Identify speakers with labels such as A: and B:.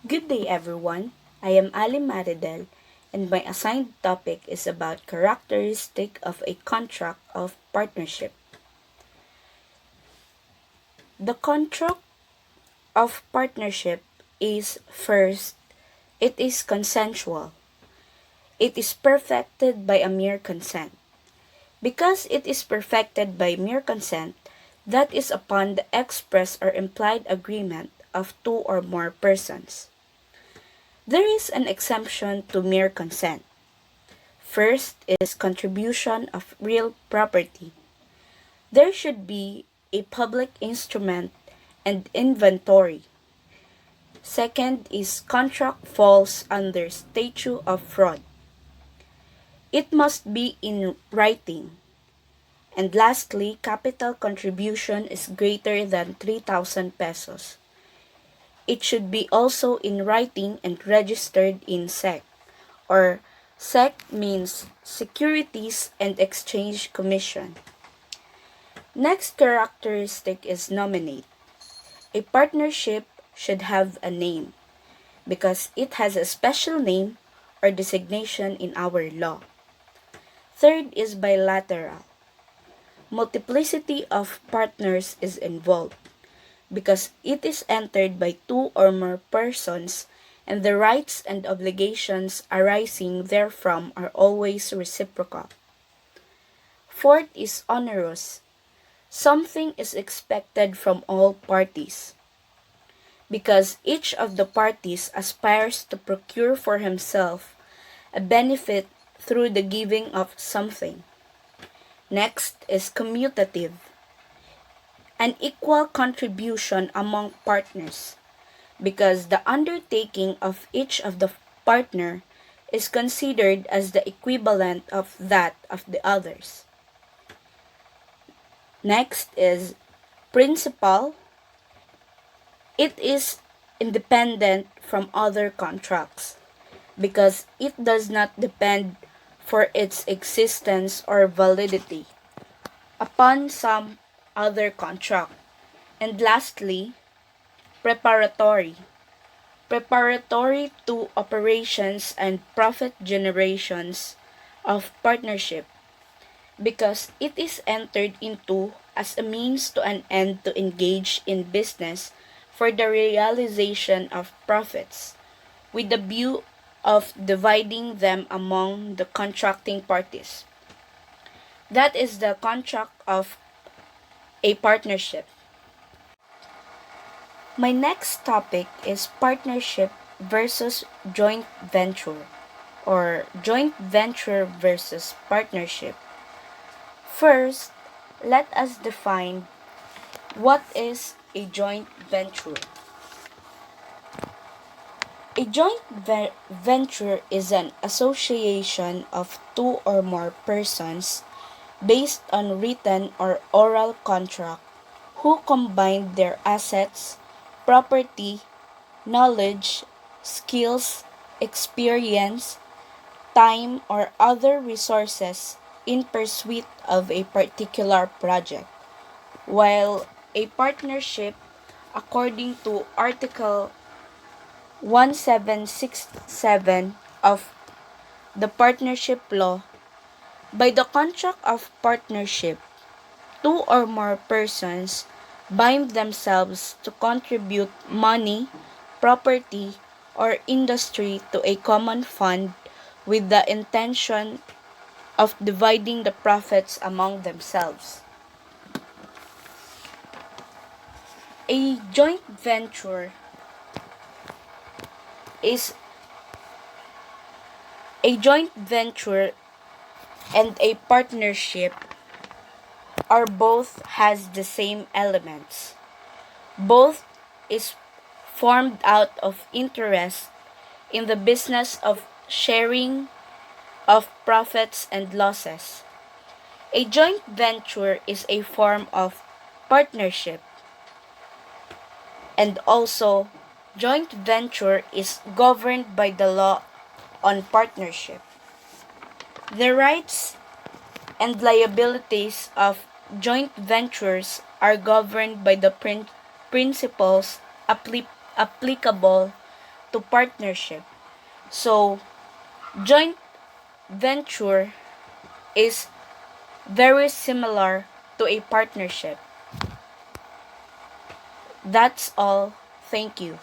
A: Good day, everyone. I am Alim, and my assigned topic is about characteristic of a contract of partnership. The contract of partnership is first, it is consensual. It is perfected by a mere consent. Because it is perfected by mere consent, that is upon the express or implied agreement of two or more persons. There is an exemption to mere consent. First is contribution of real property. There should be a public instrument and inventory. Second is contract falls under statute of fraud. It must be in writing. And lastly, capital contribution is greater than 3,000 pesos. It should be also in writing and registered in SEC, or SEC means Securities and Exchange Commission. Next characteristic is nominate. A partnership should have a name because it has a special name or designation in our law. Third is bilateral. Multiplicity of partners is involved because it is entered by two or more persons and the rights and obligations arising therefrom are always reciprocal. Fourth is onerous. Something is expected from all parties because each of the parties aspires to procure for himself a benefit through the giving of something. Next is commutative. An equal contribution among partners because the undertaking of each of the partner is considered as the equivalent of that of the others. Next is principal. It is independent from other contracts because it does not depend for its existence or validity upon some other contract. And lastly, preparatory. Preparatory to operations and profit generations of partnership because it is entered into as a means to an end to engage in business for the realization of profits with the view of dividing them among the contracting parties. That is the contract of a partnership. My next topic is partnership versus joint venture or joint venture versus partnership. First, let us define what is a joint venture. A joint venture is an association of two or more persons based on written or oral contract who combine their assets, property, knowledge, skills, experience, time, or other resources in pursuit of a particular project, while a partnership, according to Article 1767 of the Partnership Law, by the contract of partnership, two or more persons bind themselves to contribute money, property, or industry to a common fund with the intention of dividing the profits among themselves. A joint venture is a joint venture and a partnership are both has the same elements. Both is formed out of interest in the business of sharing of profits and losses. A joint venture is a form of partnership, and also joint venture is governed by the law on partnership. The rights and liabilities of joint ventures are governed by the principles applicable to partnership. So, joint venture is very similar to a partnership. That's all. Thank you.